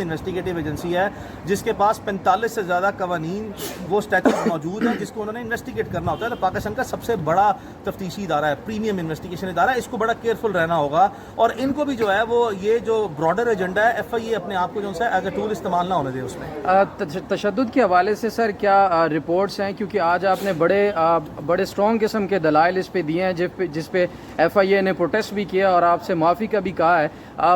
Investigative agency ہے جس کے پاس 45 سے زیادہ قوانین وہ اسٹیچوز موجود ہیں جس کو انہوں نے انویسٹیگیٹ کرنا ہوتا ہے. تو پاکستان کا سب سے بڑا تفتیشی ادارہ ہے, پریمیم انویسٹیگیشن ادارہ ہے. اس کو بڑا کیئرفل رہنا ہوگا اور ان کو بھی جو ہے وہ یہ جو براڈر ایجنڈا ہے ایف آئی اے اپنے آپ کو جو ہے ایز اے ٹول استعمال نہ ہونے دے. اس میں تشدد کے حوالے سے سر کیا رپورٹس ہیں, کیونکہ آج آپ نے بڑے اسٹرانگ قسم کے دلائل اس پہ دیے ہیں جس پہ ایف آئی اے نے پروٹیسٹ بھی کیا اور آپ سے معافی کا بھی کہا ہے.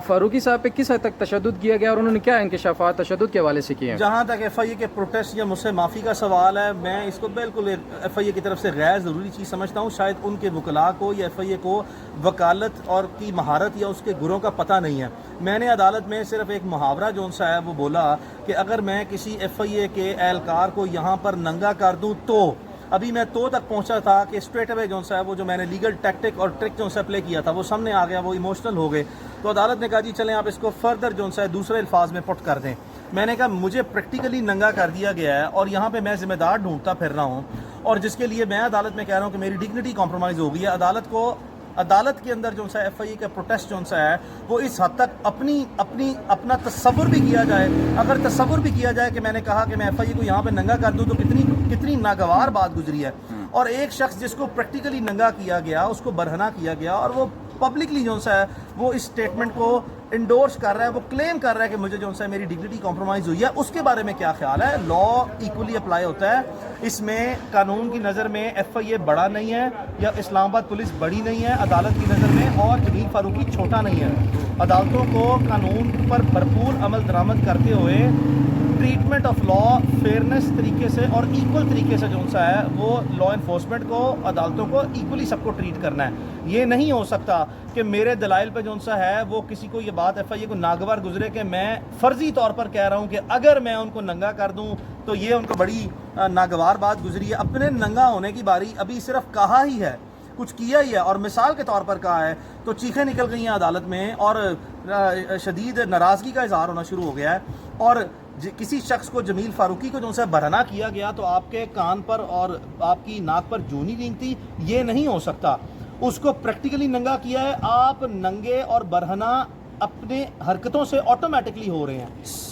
فاروقی صاحب پہ کس حد تک تشدد کیا گیا اور انہوں نے کیا انکشافات تشدد کے حوالے سے کیے ہیں؟ جہاں تک ایف آئی اے کے پروٹیسٹ یا مجھ سے معافی کا سوال ہے, میں اس کو بالکل ایف آئی اے کی طرف سے غیر ضروری چیز سمجھتا ہوں. شاید ان کے وکلاء کو یا ایف آئی اے کو وکالت اور کی مہارت یا اس کے گروں کا پتہ نہیں ہے. میں نے عدالت میں صرف ایک محاورہ جو سا ہے وہ بولا کہ اگر میں کسی ایف آئی اے کے اہلکار کو یہاں پر ننگا کر دوں تو ابھی میں تو تک پہنچا تھا کہ اسٹریٹ اوے جو سا ہے وہ جو میں نے لیگل ٹیکٹک اور ٹرک جو سا پلے کیا تھا وہ سامنے آ گیا, وہ ایموشنل ہو گئے. تو عدالت نے کہا جی چلیں آپ اس کو فردر جو سا ہے دوسرے الفاظ میں پٹ کر دیں. میں نے کہا مجھے پریکٹیکلی ننگا کر دیا گیا ہے اور یہاں پہ میں ذمہ دار ڈھونڈتا پھر رہا ہوں اور جس کے لیے میں عدالت میں کہہ رہا ہوں کہ میری ڈگنیٹی کمپرومائز ہو گئی ہے. عدالت کے اندر جو سا ایف آئی اے کا پروٹیسٹ جو سا ہے وہ اس حد تک اپنا تصور بھی کیا جائے, اگر تصور بھی کیا جائے کہ میں نے کہا کہ میں ایف آئی اے کو یہاں پہ ننگا کر دوں تو کتنی ناگوار بات گزری ہے. اور ایک شخص جس کو پریکٹیکلی ننگا کیا گیا, اس کو برہنہ کیا گیا اور وہ پبلکلی جو سا ہے وہ اس سٹیٹمنٹ کو انڈورس کر رہا ہے, وہ کلیم کر رہا ہے کہ مجھے جو سا میری ڈگنیٹی کمپرومائز ہوئی ہے. اس کے بارے میں کیا خیال ہے؟ لا ایکولی اپلائی ہوتا ہے. اس میں قانون کی نظر میں ایف آئی اے بڑا نہیں ہے یا اسلام آباد پولیس بڑی نہیں ہے عدالت کی نظر میں, اور جمیل فاروقی چھوٹا نہیں ہے. عدالتوں کو قانون پر بھرپور عمل درآمد کرتے ہوئے ٹریٹمنٹ آف لا فیئرنس طریقے سے اور ایکول طریقے سے جو سا ہے وہ لا انفورسمنٹ کو عدالتوں کو ایکولی سب کو ٹریٹ کرنا ہے. یہ نہیں ہو سکتا کہ میرے دلائل پہ جو سا ہے وہ کسی کو یہ بات ایف آئی اے کو ناگوار گزرے کہ میں فرضی طور پر کہہ رہا ہوں کہ اگر میں ان کو ننگا کر دوں تو یہ ان کو بڑی ناگوار بات گزری ہے. اپنے ننگا ہونے کی باری ابھی صرف کہا ہی ہے, کچھ کیا ہی ہے اور مثال کے طور پر کہا ہے تو چیخیں نکل گئی ہیں عدالت میں اور شدید ناراضگی کا اظہار ہونا شروع ہو گیا ہے. اور کسی شخص کو جمیل فاروقی کو جو سا برہنہ کیا گیا تو آپ کے کان پر اور آپ کی ناک پر جو نہیں رینگتی, یہ نہیں ہو سکتا. اس کو پریکٹیکلی ننگا کیا ہے. آپ ننگے اور برہنہ اپنے حرکتوں سے آٹومیٹکلی ہو رہے ہیں.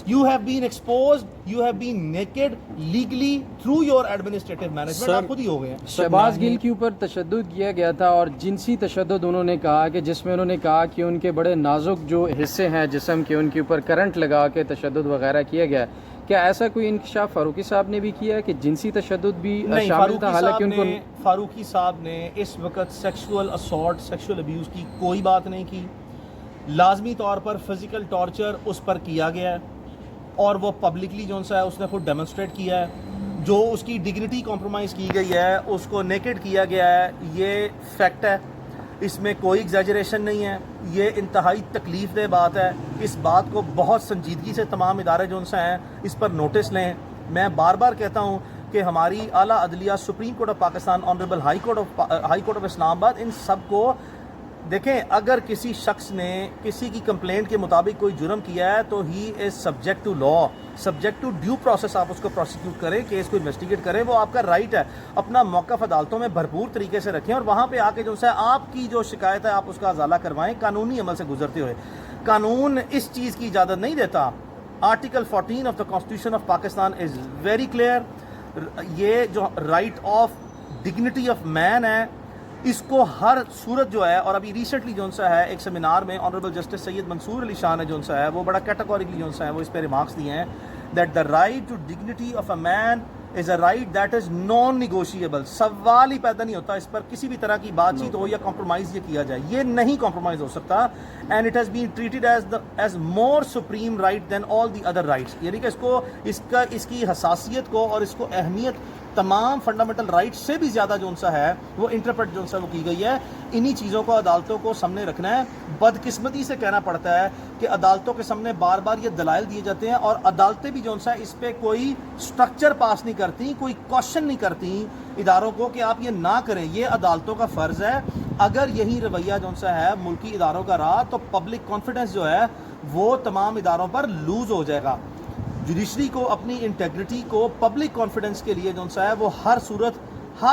You have been exposed, you have been naked legally through your administrative management, آپ خود ہی ہو گئے ہیں. شہباز گل کے اوپر تشدد کیا گیا تھا اور جنسی تشدد انہوں نے کہا کہ جس میں انہوں نے کہا کہ ان کے بڑے نازک جو حصے ہیں جسم کے ان کے اوپر کرنٹ لگا کے تشدد وغیرہ کیا گیا. کیا ایسا کوئی انکشاف فاروقی صاحب نے بھی کیا ہے کہ جنسی تشدد بھی شامل تھا؟ حالانکہ ان کو فاروقی صاحب نے اس وقت سیکشول اسالٹ, سیکشول ابیوز کی کوئی بات نہیں کی. لازمی طور پر فزیکل ٹارچر اس پر کیا گیا ہے اور وہ پبلکلی جو سا ہے اس نے خود ڈیمونسٹریٹ کیا ہے. جو اس کی ڈگنیٹی کمپرومائز کی گئی ہے, اس کو نیکڈ کیا گیا ہے, یہ فیکٹ ہے. اس میں کوئی ایگزیجریشن نہیں ہے. یہ انتہائی تکلیف دہ بات ہے. اس بات کو بہت سنجیدگی سے تمام ادارے جو سا ہیں اس پر نوٹس لیں. میں بار بار کہتا ہوں کہ ہماری اعلیٰ عدلیہ, supreme court of Pakistan, honourable high court of Islamabad, ان سب کو دیکھیں. اگر کسی شخص نے کسی کی کمپلینٹ کے مطابق کوئی جرم کیا ہے تو ہی is subject to law, subject to due process. آپ اس کو پروسیکیوٹ کریں, کیس کو انویسٹیگیٹ کریں, وہ آپ کا رائٹ ہے. اپنا موقف عدالتوں میں بھرپور طریقے سے رکھیں اور وہاں پہ آ کے جو ہے آپ کی جو شکایت ہے آپ اس کا ازالہ کروائیں قانونی عمل سے گزرتے ہوئے. قانون اس چیز کی اجازت نہیں دیتا. Article 14 of the constitution of Pakistan is very clear. یہ جو رائٹ آف ڈگنیٹی آف مین ہے اس کو ہر صورت جو ہے, اور ابھی ریسنٹلی جو سا ہے ایک سیمینار میں آنریبل جسٹس سید منصور علی شاہ نے جو سا ہے وہ بڑا کیٹیگوریکلی جو سا ہے وہ اس پہ ریمارکس دیے ہیں that the right to dignity of a man is a right that is non negotiable. سوال ہی پیدا نہیں ہوتا اس پر کسی بھی طرح کی بات چیت ہو یا کمپرومائز یہ کیا جائے. یہ نہیں کمپرومائز ہو سکتا. And it has been treated as more supreme right than all the other rights. یعنی کہ اس کی حساسیت کو اور اس کو اہمیت تمام فنڈامنٹل رائٹ سے بھی زیادہ جو سا ہے وہ انٹرپریٹ جو سا وہ کی گئی ہے. انہی چیزوں کو عدالتوں کو سامنے رکھنا ہے. بدقسمتی سے کہنا پڑتا ہے کہ عدالتوں کے سامنے بار بار یہ دلائل دیے جاتے ہیں اور عدالتیں بھی جو سا اس پہ کوئی سٹرکچر پاس نہیں کرتی, کوئی کوشچن نہیں کرتی اداروں کو کہ آپ یہ نہ کریں. یہ عدالتوں کا فرض ہے. اگر یہی رویہ جو سا ہے ملکی اداروں کا رہا تو پبلک کانفیڈنس جو ہے وہ تمام اداروں پر لوز ہو جائے گا. جوڈیشری کو اپنی انٹیگریٹی کو پبلک کانفیڈنس کے لیے جو سا ہے وہ ہر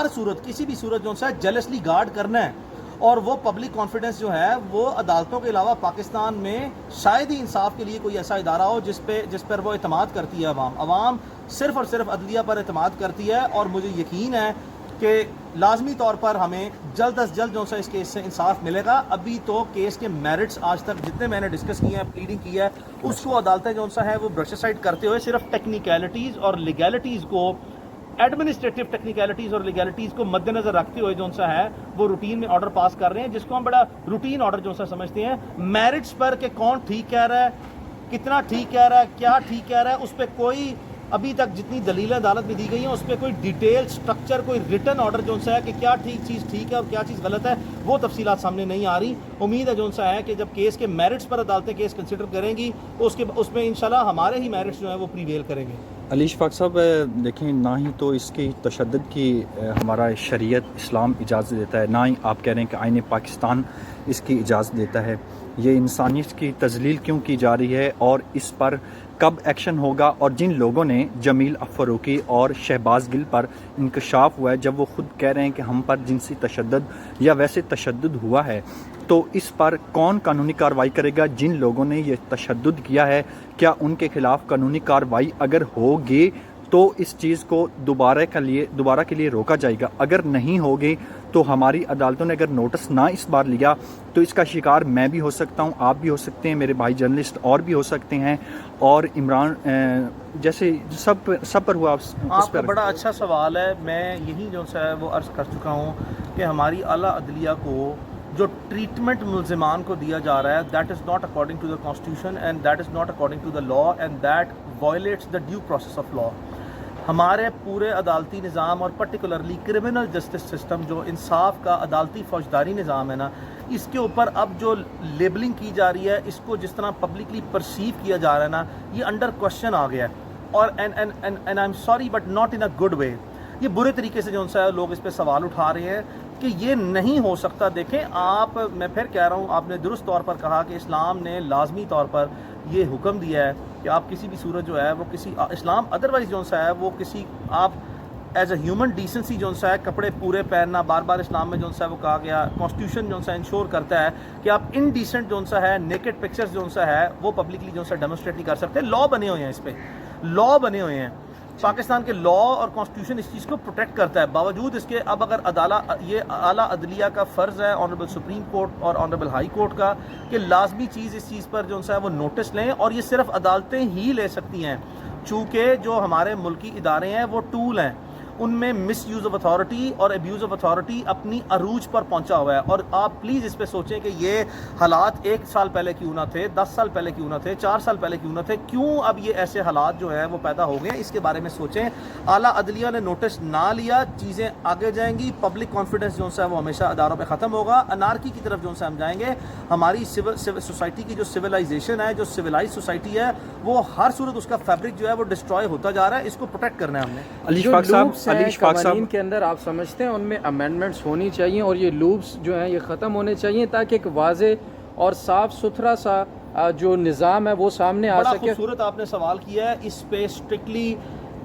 صورت کسی بھی صورت جو سا ہے جیلسلی گارڈ کرنا ہے. اور وہ پبلک کانفیڈنس جو ہے وہ عدالتوں کے علاوہ پاکستان میں شاید ہی انصاف کے لیے کوئی ایسا ادارہ ہو جس پر وہ اعتماد کرتی ہے عوام صرف اور صرف عدلیہ پر اعتماد کرتی ہے. اور مجھے یقین ہے کہ لازمی طور پر ہمیں جلد از جلد جو سا اس کیس سے انصاف ملے گا. ابھی تو کیس کے میرٹس آج تک جتنے میں نے ڈسکس کیے ہیں, پلیڈنگ کی ہے, اس کو عدالتیں جو سا ہے وہ برش سائڈ کرتے ہوئے صرف ٹیکنیکلٹیز اور لیگیلٹیز کو, ایڈمنسٹریٹو ٹیکنیکلٹیز اور لیگیلٹیز کو مد نظر رکھتے ہوئے جو سا ہے وہ روٹین میں آرڈر پاس کر رہے ہیں, جس کو ہم بڑا روٹین آرڈر جو سا سمجھتے ہیں. میرٹس پر کہ کون ٹھیک کہہ رہا ہے, کتنا ٹھیک کہہ رہا ہے, کیا ٹھیک کہہ رہا ہے, اس پہ کوئی ابھی تک جتنی دلیلیں عدالت میں دی گئی ہیں اس پہ کوئی ڈیٹیل سٹرکچر, کوئی ریٹن آرڈر جو سا ہے کہ کیا چیز ٹھیک ہے اور کیا چیز غلط ہے, وہ تفصیلات سامنے نہیں آ رہی. امید ہے جو سا ہے کہ جب کیس کے میرٹس پر عدالتیں کیس کنسیڈر کریں گی تو اس میں انشاءاللہ ہمارے ہی میرٹس جو ہیں وہ پریویل کریں گے. علی اشفاق صاحب دیکھیں, نہ ہی تو اس کی تشدد کی ہمارا شریعت اسلام اجازت دیتا ہے, نہ ہی آپ کہہ رہے ہیں کہ آئین پاکستان اس کی اجازت دیتا ہے. یہ انسانیت کی تذلیل کیوں کی جا رہی ہے اور اس پر کب ایکشن ہوگا؟ اور جن لوگوں نے جمیل فاروقی اور شہباز گل پر انکشاف ہوا ہے, جب وہ خود کہہ رہے ہیں کہ ہم پر جنسی تشدد یا ویسے تشدد ہوا ہے, تو اس پر کون قانونی کارروائی کرے گا؟ جن لوگوں نے یہ تشدد کیا ہے کیا ان کے خلاف قانونی کارروائی اگر ہوگی تو اس چیز کو دوبارہ کے لیے روکا جائے گا؟ اگر نہیں ہوگی تو ہماری عدالتوں نے اگر نوٹس نہ اس بار لیا تو اس کا شکار میں بھی ہو سکتا ہوں, آپ بھی ہو سکتے ہیں, میرے بھائی جرنلسٹ اور بھی ہو سکتے ہیں, اور عمران جیسے سب پر ہوا. آپ کا بڑا اچھا سوال ہے. میں یہی جو ہے وہ عرض کر چکا ہوں کہ ہماری اعلیٰ عدلیہ کو جو ٹریٹمنٹ ملزمان کو دیا جا رہا ہے, that is not according to the constitution and that is not according to the law and that violates the due process of law. ہمارے پورے عدالتی نظام اور پرٹیکولرلی کرمنل جسٹس سسٹم جو انصاف کا عدالتی فوجداری نظام ہے نا, اس کے اوپر اب جو لیبلنگ کی جا رہی ہے, اس کو جس طرح پبلکلی پرسیو کیا جا رہا ہے نا, یہ انڈر کوشچن آ گیا ہے. اور and I am sorry but not in a good way. یہ برے طریقے سے جو ہے لوگ اس پہ سوال اٹھا رہے ہیں کہ یہ نہیں ہو سکتا. دیکھیں آپ, میں پھر کہہ رہا ہوں, آپ نے درست طور پر کہا کہ اسلام نے لازمی طور پر یہ حکم دیا ہے کہ آپ کسی بھی صورت جو ہے وہ کسی اسلام ادروائز جو ہے وہ کسی آپ ایز اے ہیومن ڈیسنسی جو ہے کپڑے پورے پہننا, بار بار اسلام میں جو ہے وہ کہا گیا, کانسٹیٹیوشن جو ہے انشور کرتا ہے کہ آپ انڈیسنٹ جو ہے نیکڈ پکچرز جو ہے وہ پبلکلی جو ہے ڈیمونسٹریٹ نہیں کر سکتے. لا بنے ہوئے ہیں, اس پہ لا بنے ہوئے ہیں. پاکستان کے لا اور کانسٹیٹیوشن اس چیز کو پروٹیکٹ کرتا ہے. باوجود اس کے اب اگر یہ اعلیٰ عدلیہ کا فرض ہے, آنریبل سپریم کورٹ اور آنریبل ہائی کورٹ کا, کہ لازمی چیز اس چیز پر جو ہے وہ نوٹس لیں, اور یہ صرف عدالتیں ہی لے سکتی ہیں, چونکہ جو ہمارے ملکی ادارے ہیں وہ ٹول ہیں, ان میں مس یوز آف اتھارٹی اور ابیوز آف اتھارٹی اپنی عروج پر پہنچا ہوا ہے. اور آپ پلیز اس پہ سوچیں کہ یہ حالات 1 سال پہلے کیوں نہ تھے, 10 سال پہلے کیوں نہ تھے, 4 سال پہلے کیوں نہ تھے, کیوں اب یہ ایسے حالات جو ہیں وہ پیدا ہو گئے ہیں, اس کے بارے میں سوچیں. اعلیٰ عدلیہ نے نوٹس نہ لیا, چیزیں آگے جائیں گی, پبلک کانفیڈنس جو ہے وہ ہمیشہ اداروں پہ ختم ہوگا, انارکی کی طرف جو ہے ہم جائیں گے. ہماری سوسائٹی کی جو سویلائزیشن ہے, جو سویلائز سوسائٹی ہے, وہ ہر صورت اس کا فیبرک جو ہے وہ ڈسٹروائے ہوتا جا رہا ہے. اس کو پروٹیکٹ کرنا ہے ہم نے. علی اشفاق صاحب کے اندر آپ سمجھتے ہیں ان میں امینڈمنٹس ہونی چاہیے اور یہ لوپس جو ہیں یہ ختم ہونے چاہیے تاکہ ایک واضح اور صاف ستھرا سا جو نظام ہے وہ سامنے آ سکے؟ بڑا خوبصورت آپ نے سوال کیا ہے. اس پہ اسٹرکٹلی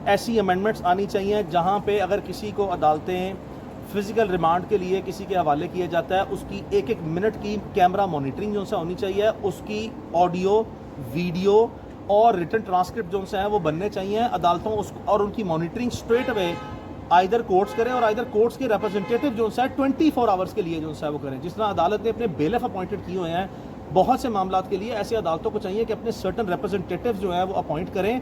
ایسی امینڈمنٹس آنی چاہیے جہاں پہ اگر کسی کو عدالتیں فزیکل ریمانڈ کے لیے کسی کے حوالے کیا جاتا ہے, اس کی 1-1 منٹ کی کیمرہ مانیٹرنگ جو ہے ہونی چاہیے, اس کی آڈیو, ویڈیو اور ریٹن ٹرانسکرپٹ جو ہے وہ بننے چاہیے. عدالتوں اور ان کی monitoring straight away either courts کریں, اور آئیدر کورٹس کے ریپرزنٹیٹو جو ہے 24 آورس کے لیے جو ہے وہ کریں. جس طرح عدالت نے اپنے بیلف اپوائنٹڈ کیے ہوئے ہیں بہت سے معاملات کے لیے, ایسے عدالتوں کو چاہیے کہ اپنے سرٹن ریپرزنٹیٹو جو ہیں وہ اپوائنٹ کریں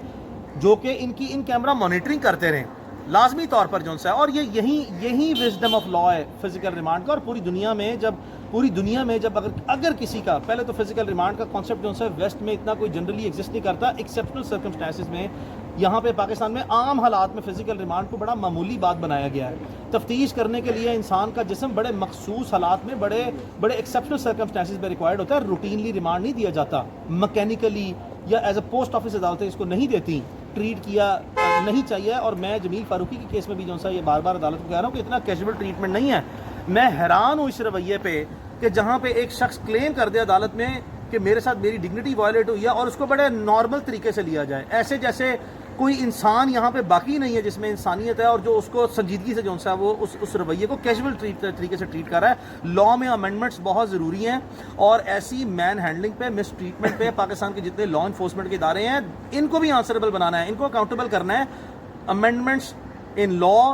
جو کہ ان کی ان کیمرہ مانیٹرنگ کرتے رہیں لازمی طور پر جو ہے. اور یہ یہی وزڈم آف لا ہے فزیکل ریمانڈ کا. اور پوری دنیا میں جب اگر کسی کا, پہلے تو فزیکل ریمانڈ کا کانسیپٹ جو ہے ویسٹ میں اتنا کوئی جنرلی ایگزسٹ نہیں کرتا, ایکسیپشنل سرکمسٹانسز میں. یہاں پہ پاکستان میں عام حالات میں فزیکل ریمانڈ کو بڑا معمولی بات بنایا گیا ہے. تفتیش کرنے کے لیے انسان کا جسم بڑے مخصوص حالات میں بڑے ایکسیپشنل سرکمسٹانسز میں ریکوائرڈ ہوتا ہے. روٹینلی ریمانڈ نہیں دیا جاتا, مکینیکلی یا ایز اے پوسٹ آفس عدالتیں اس کو نہیں دیتی, ٹریٹ کیا نہیں چاہیے. اور میں جمیل فاروقی کے کیس میں بھی جو ہے یہ بار بار عدالت کو کہہ رہا ہوں کہ اتنا کیجول ٹریٹمنٹ نہیں ہے. میں حیران ہوں اس رویے پہ کہ جہاں پہ ایک شخص کلیم کر دے عدالت میں کہ میرے ساتھ میری ڈگنیٹی وائلیٹ ہوئی ہے, اور اس کو بڑے نارمل طریقے سے لیا جائے, ایسے جیسے کوئی انسان یہاں پہ باقی نہیں ہے جس میں انسانیت ہے اور جو اس کو سنجیدگی سے جو ہے وہ اس رویے کو کیجول طریقے سے ٹریٹ کر رہا ہے. لاء میں امینڈمنٹس بہت ضروری ہیں اور ایسی مین ہینڈلنگ پہ مس ٹریٹمنٹ پہ پاکستان کے جتنے لاء انفورسمنٹ کے ادارے ہیں ان کو بھی آنسریبل بنانا ہے, ان کو اکاؤنٹیبل کرنا ہے. Amendments in law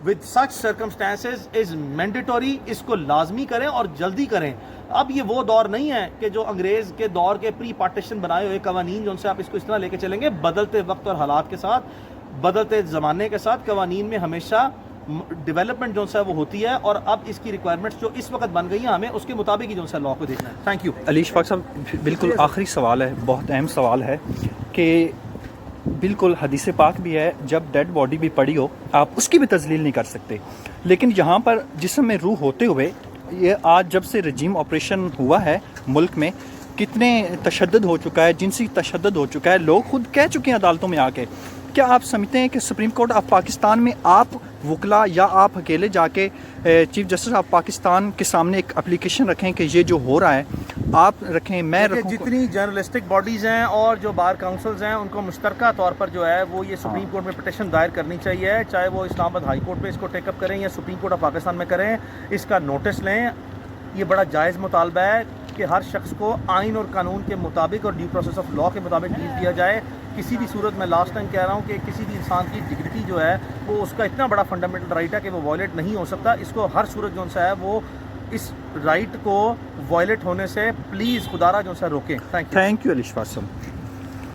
with such circumstances is mandatory, اس کو لازمی کریں اور جلدی کریں. اب یہ وہ دور نہیں ہے کہ جو انگریز کے دور کے پری پارٹیشن بنائے ہوئے قوانین جو ان سے آپ اس کو اس طرح لے کے چلیں گے. بدلتے وقت اور حالات کے ساتھ, بدلتے زمانے کے ساتھ قوانین میں ہمیشہ ڈیولپمنٹ جو ہے وہ ہوتی ہے اور اب اس کی ریکوائرمنٹس جو اس وقت بن گئی ہیں ہمیں اس کے مطابق ہی جو ہے لاء کو دیکھنا ہے. Thank you. علی اشفاق صاحب, بالکل آخری سوال ہے, بہت اہم سوال ہے کہ بالکل حدیث پاک بھی ہے جب ڈیڈ باڈی بھی پڑی ہو آپ اس کی بھی تذلیل نہیں کر سکتے, لیکن یہاں پر جسم میں روح ہوتے ہوئے یہ آج جب سے رجیم آپریشن ہوا ہے ملک میں کتنے تشدد ہو چکا ہے, جنسی تشدد ہو چکا ہے, لوگ خود کہہ چکے ہیں عدالتوں میں آ کے. کیا آپ سمجھتے ہیں کہ سپریم کورٹ آف پاکستان میں آپ وکلا یا آپ اکیلے جا کے چیف جسٹس آف پاکستان کے سامنے ایک اپلیکیشن رکھیں کہ یہ جو ہو رہا ہے آپ رکھیں, میں رکھوں؟ جتنی جرنلسٹک باڈیز ہیں اور جو بار کاؤنسلز ہیں ان کو مشترکہ طور پر جو ہے وہ یہ سپریم کورٹ میں پٹیشن دائر کرنی چاہیے, چاہے وہ اسلام آباد ہائی کورٹ پہ اس کو ٹیک اپ کریں یا سپریم کورٹ آف پاکستان میں کریں. اس کا نوٹس لیں. یہ بڑا جائز مطالبہ ہے کہ ہر شخص کو آئین اور قانون کے مطابق اور ڈیو پروسیس آف لاء کے مطابق ڈیل کیا جائے. کسی بھی صورت میں لاسٹ ٹائم کہہ رہا ہوں کہ کسی بھی انسان کی ڈگنیٹی جو ہے وہ اس کا اتنا بڑا فنڈامنٹل رائٹ ہے کہ وہ وائلیٹ نہیں ہو سکتا. اس کو ہر صورت جو ہے وہ اس رائٹ کو وائلیٹ ہونے سے پلیز خدا را جو ہے روکیں. Thank you. تھینک یو علی اشفاق صاحب.